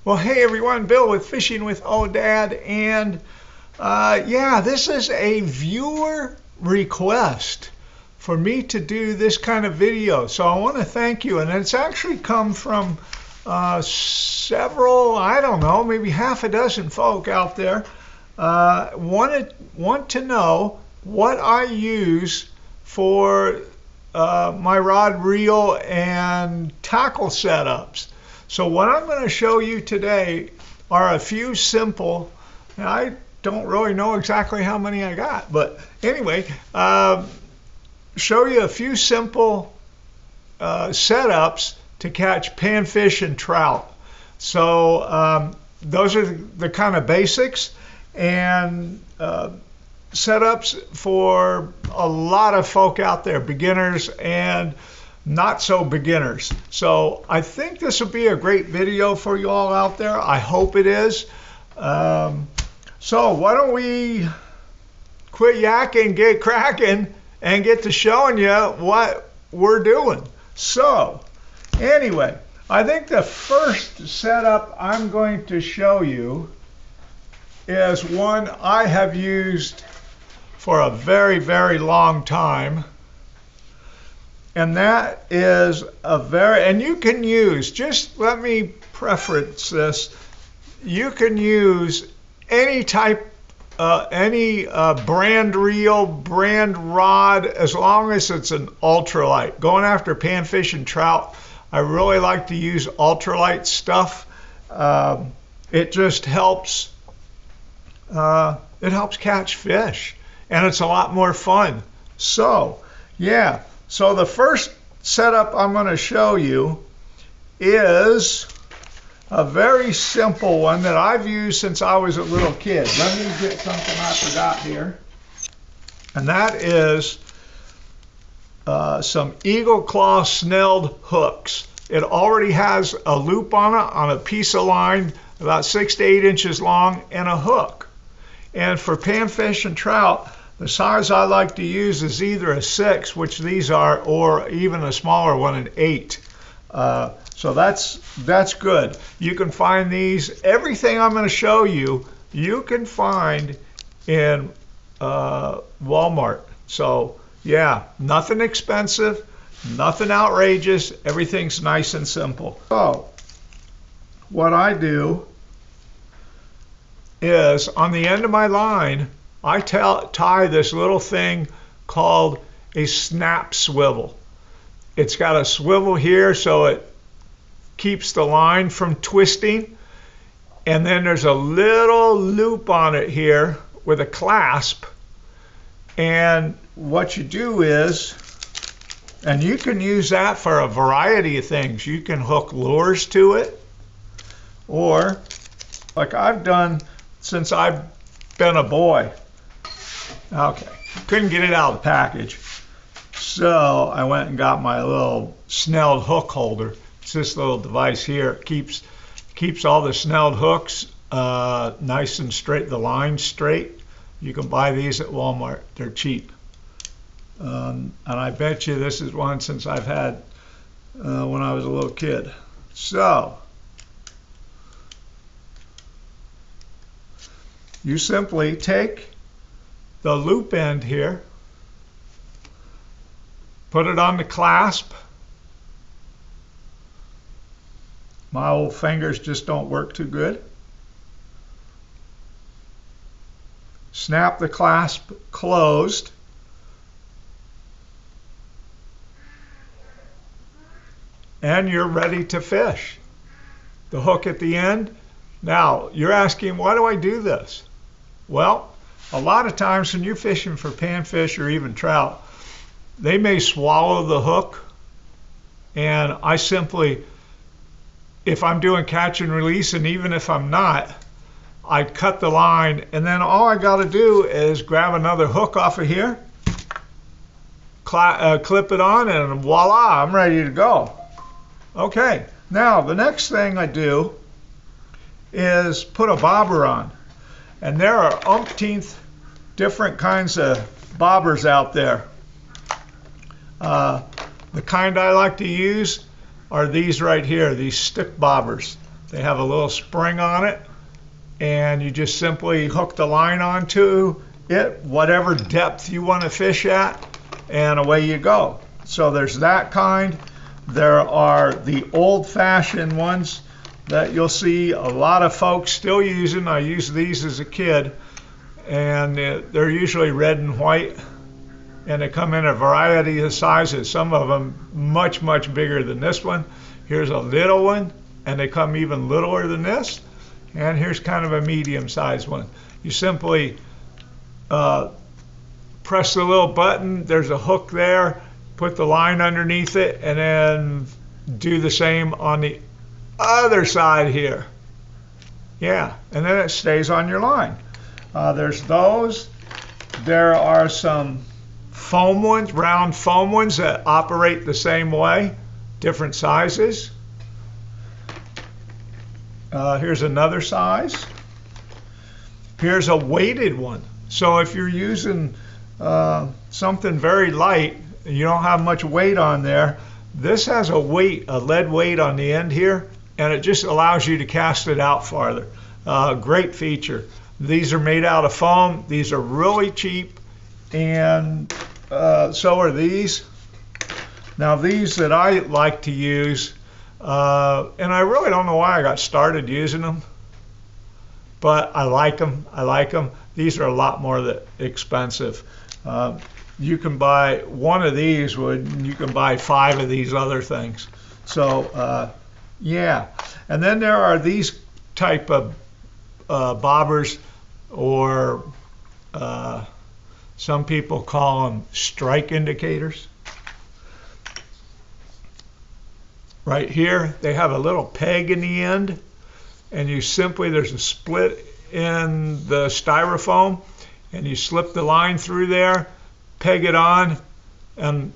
Well, hey everyone, Bill with Fishing with Dad, and yeah, this is a viewer request for me to do this kind of video. So I want to thank you, and it's actually come from several, I don't know, maybe half a dozen folk out there want to know what I use for my rod, reel, and tackle setups. So what I'm going to show you today are a few simple, and I don't really know exactly how many I got, but anyway, show you a few simple setups to catch panfish and trout. So those are the kind of basics and setups for a lot of folk out there, beginners and not so beginners. So I think this will be a great video for you all out there. I hope it is. So why don't we quit yakking, get cracking, and get to showing you what we're doing. So anyway, I think the first setup I'm going to show you is one I have used for a very, very long time. And that is and you can use, just let me preference this, you can use any type, any brand reel, brand rod, as long as it's an ultralight. Going after panfish and trout, I really like to use ultralight stuff. It just helps, it helps catch fish, and it's a lot more fun. So, yeah. So the first setup I'm going to show you is a very simple one that I've used since I was a little kid. Let me get something I forgot here. And that is some Eagle Claw Snelled hooks. It already has a loop on it on a piece of line about 6 to 8 inches long and a hook. And for panfish and trout, the size I like to use is either a 6, which these are, or even a smaller one, an 8. So that's good. You can find these, everything I'm going to show you, you can find in Walmart. So yeah, nothing expensive, nothing outrageous, everything's nice and simple. So what I do is on the end of my line, I tie this little thing called a snap swivel. It's got a swivel here so it keeps the line from twisting, and then there's a little loop on it here with a clasp, and what you do is, and you can use that for a variety of things. You can hook lures to it, or like I've done since I've been a boy. Okay, couldn't get it out of the package, so I went and got my little Snelled hook holder. It's this little device here. It keeps all the Snelled hooks nice and straight, the line straight. You can buy these at Walmart. They're cheap, and I bet you this is one since I've had when I was a little kid. So you simply take the loop end here, put it on the clasp. My old fingers just don't work too good. Snap the clasp closed. And you're ready to fish. The hook at the end. Now, you're asking, why do I do this? Well, a lot of times when you're fishing for panfish or even trout, they may swallow the hook, and I simply, if I'm doing catch and release, and even if I'm not, I cut the line, and then all I got to do is grab another hook off of here, clip it on, and voila, I'm ready to go. Okay, now the next thing I do is put a bobber on. And there are umpteenth different kinds of bobbers out there. The kind I like to use are these right here, these stick bobbers. They have a little spring on it, and you just simply hook the line onto it, whatever depth you want to fish at, and away you go. So there's that kind. There are the old-fashioned ones that you'll see a lot of folks still using. I used these as a kid, and they're usually red and white, and they come in a variety of sizes. Some of them much, much bigger than this one. Here's a little one, and they come even littler than this. And here's kind of a medium-sized one. You simply press the little button, there's a hook there, put the line underneath it, and then do the same on the other side here. Yeah, and then it stays on your line. There's those. There are some foam ones, round foam ones that operate the same way, different sizes. Here's another size. Here's a weighted one. So if you're using something very light, and you don't have much weight on there, this has a weight, a lead weight on the end here, and it just allows you to cast it out farther. Great feature. These are made out of foam. These are really cheap, and so are these. Now these that I like to use, and I really don't know why I got started using them, but I like them. I like them. These are a lot more expensive. You can buy one of these when you can buy 5 of these other things. So yeah, and then there are these type of bobbers, or some people call them strike indicators. Right here, they have a little peg in the end, and you simply, there's a split in the styrofoam, and you slip the line through there, peg it on, and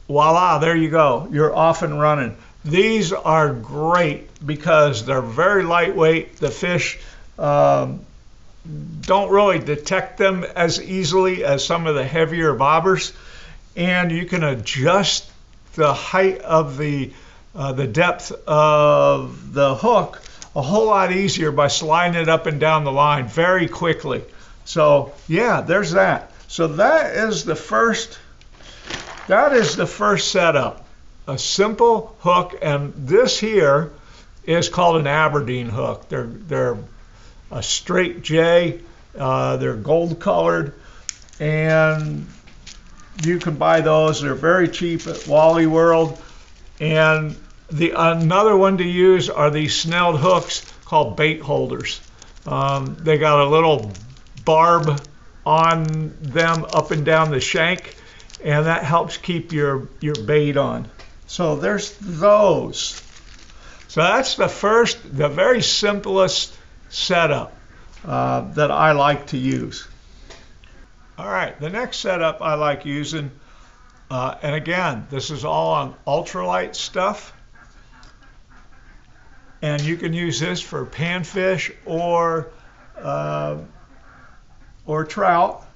voila, there you go. You're off and running. These are great because they're very lightweight. The fish don't really detect them as easily as some of the heavier bobbers, and you can adjust the height of the depth of the hook a whole lot easier by sliding it up and down the line very quickly. So yeah, there's that. So that is the first setup, a simple hook, and this here is called an Aberdeen hook. They're a straight J, they're gold colored, and you can buy those. They're very cheap at Wally World. And another one to use are these Snelled hooks called bait holders. They got a little barb on them up and down the shank, and that helps keep your bait on. So there's those. So that's the very simplest setup that I like to use. All right, the next setup I like using, and again, this is all on ultralight stuff, and you can use this for panfish or trout.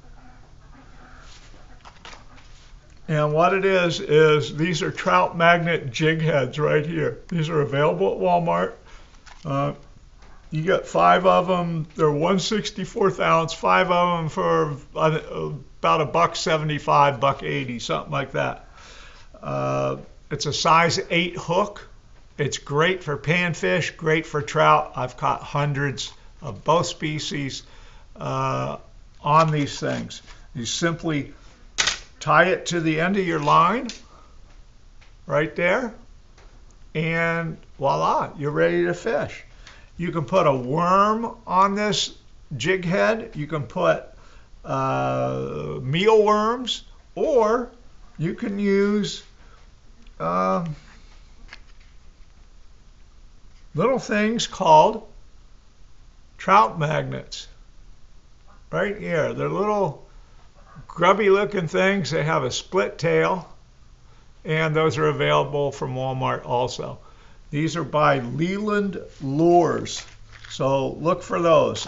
And what it is these are trout magnet jig heads right here. These are available at Walmart. You get 5 of them. They're 1/64 ounce. 5 of them for about $1.75, $1.80, something like that. It's a size 8 hook. It's great for panfish, great for trout. I've caught hundreds of both species on these things. You simply tie it to the end of your line right there, and voila, you're ready to fish. You can put a worm on this jig head. You can put mealworms, or you can use little things called trout magnets right here. They're little grubby looking things. They have a split tail, and those are available from Walmart also. These are by Leland Lures, so look for those.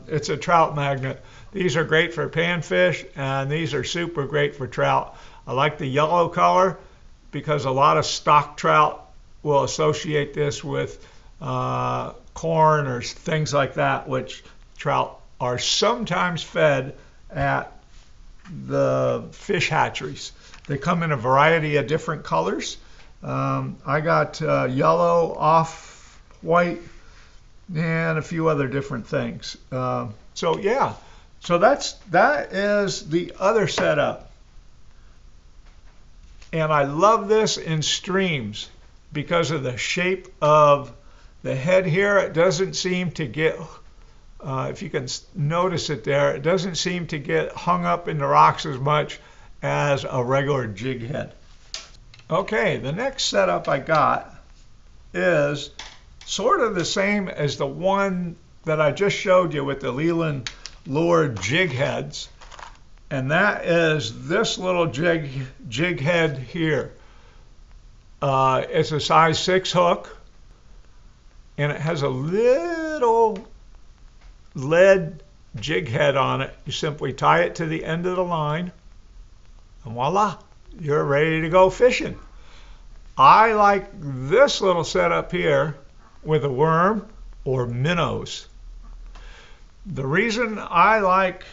It's a trout magnet. These are great for panfish, and these are super great for trout. I like the yellow color because a lot of stock trout will associate this with corn or things like that, which trout are sometimes fed at the fish hatcheries. They come in a variety of different colors. I got yellow, off-white, and a few other different things. So yeah, so that is the other setup. And I love this in streams because of the shape of the head here. It doesn't seem to get, if you can notice it there, it doesn't seem to get hung up in the rocks as much as a regular jig head. Okay, the next setup I got is sort of the same as the one that I just showed you with the Leland lure jig heads, and that is this little jig head here. It's a size 6 hook, and it has a little lead jig head on it. You simply tie it to the end of the line, and voila, you're ready to go fishing. I like this little setup here with a worm or minnows. The reason I like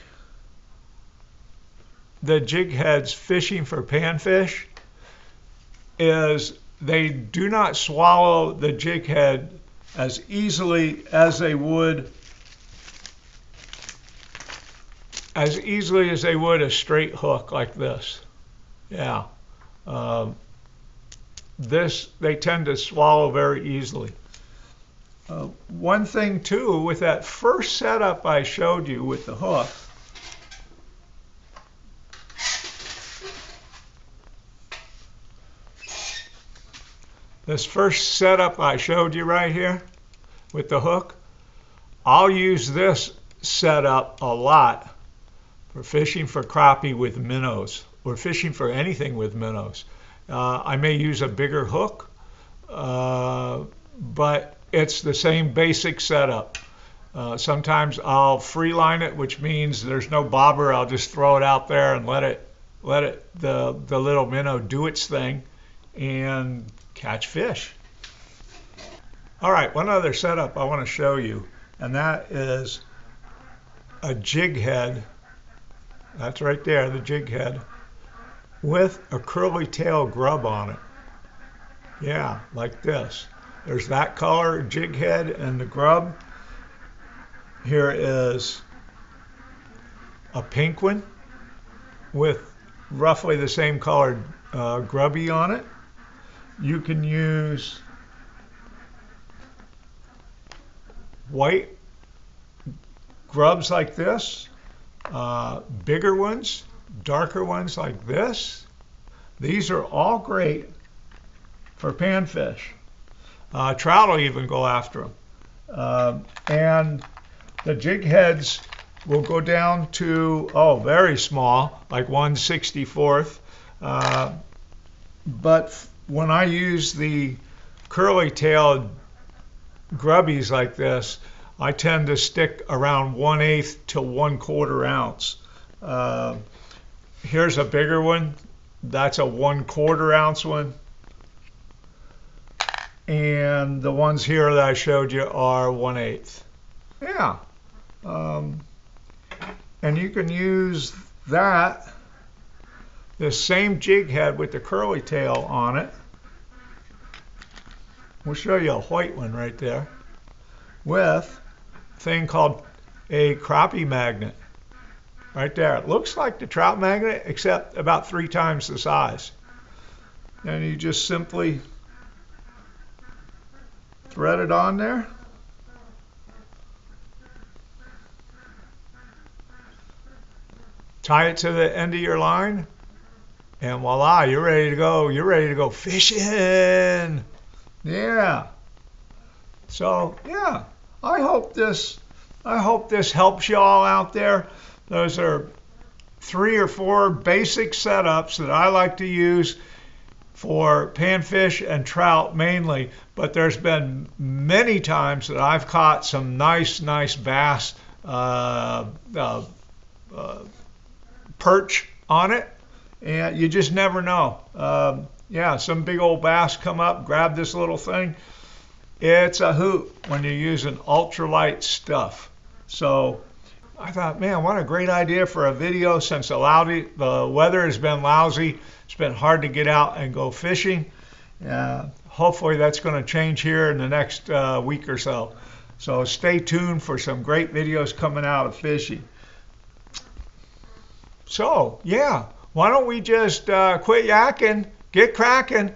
the jig heads fishing for panfish is they do not swallow the jig head as easily as they would a straight hook like this. Yeah. They tend to swallow very easily. One thing too, with that first setup I showed you with the hook, this first setup I showed you right here with the hook, I'll use this setup a lot for fishing for crappie with minnows, or fishing for anything with minnows. I may use a bigger hook, but it's the same basic setup. Sometimes I'll free line it, which means there's no bobber. I'll just throw it out there and let the little minnow do its thing and catch fish. All right, one other setup I want to show you, and that is a jig head. That's right there, the jig head, with a curly tail grub on it. Yeah, like this. There's that color jig head and the grub. Here is a pink one with roughly the same colored grubby on it. You can use white grubs like this, bigger ones, darker ones like this. These are all great for panfish. Trout will even go after them. And the jig heads will go down to, very small, like 1/64. But when I use the curly-tailed grubbies like this, I tend to stick around 1/8 to 1/4 ounce. Here's a bigger one. That's a 1/4 ounce one. And the ones here that I showed you are 1/8. Yeah. And you can use that, this same jig head with the curly tail on it. We'll show you a white one right there, with a thing called a crappie magnet. Right there. It looks like the trout magnet, except about 3 times the size. And you just simply thread it on there. Tie it to the end of your line, and voila, you're ready to go. You're ready to go fishing. Yeah. So yeah, I hope this helps you all out there. Those are 3 or 4 basic setups that I like to use for panfish and trout mainly, but there's been many times that I've caught some nice bass perch on it, and you just never know. Yeah, some big old bass come up, grab this little thing, it's a hoot when you're using ultralight stuff. So I thought, man, what a great idea for a video since the weather has been lousy. It's been hard to get out and go fishing. Hopefully that's going to change here in the next week or so. So stay tuned for some great videos coming out of fishing. So, yeah, why don't we just quit yakking, get cracking,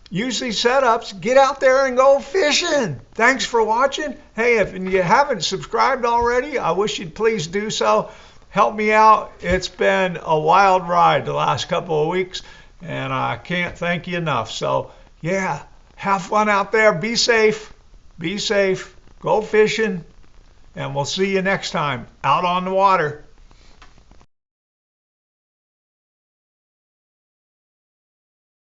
use these setups, get out there and go fishing. Thanks for watching. Hey, if you haven't subscribed already, I wish you'd please do so. Help me out. It's been a wild ride the last couple of weeks, and I can't thank you enough. So, yeah, have fun out there. Be safe. Be safe. Go fishing, and we'll see you next time out on the water.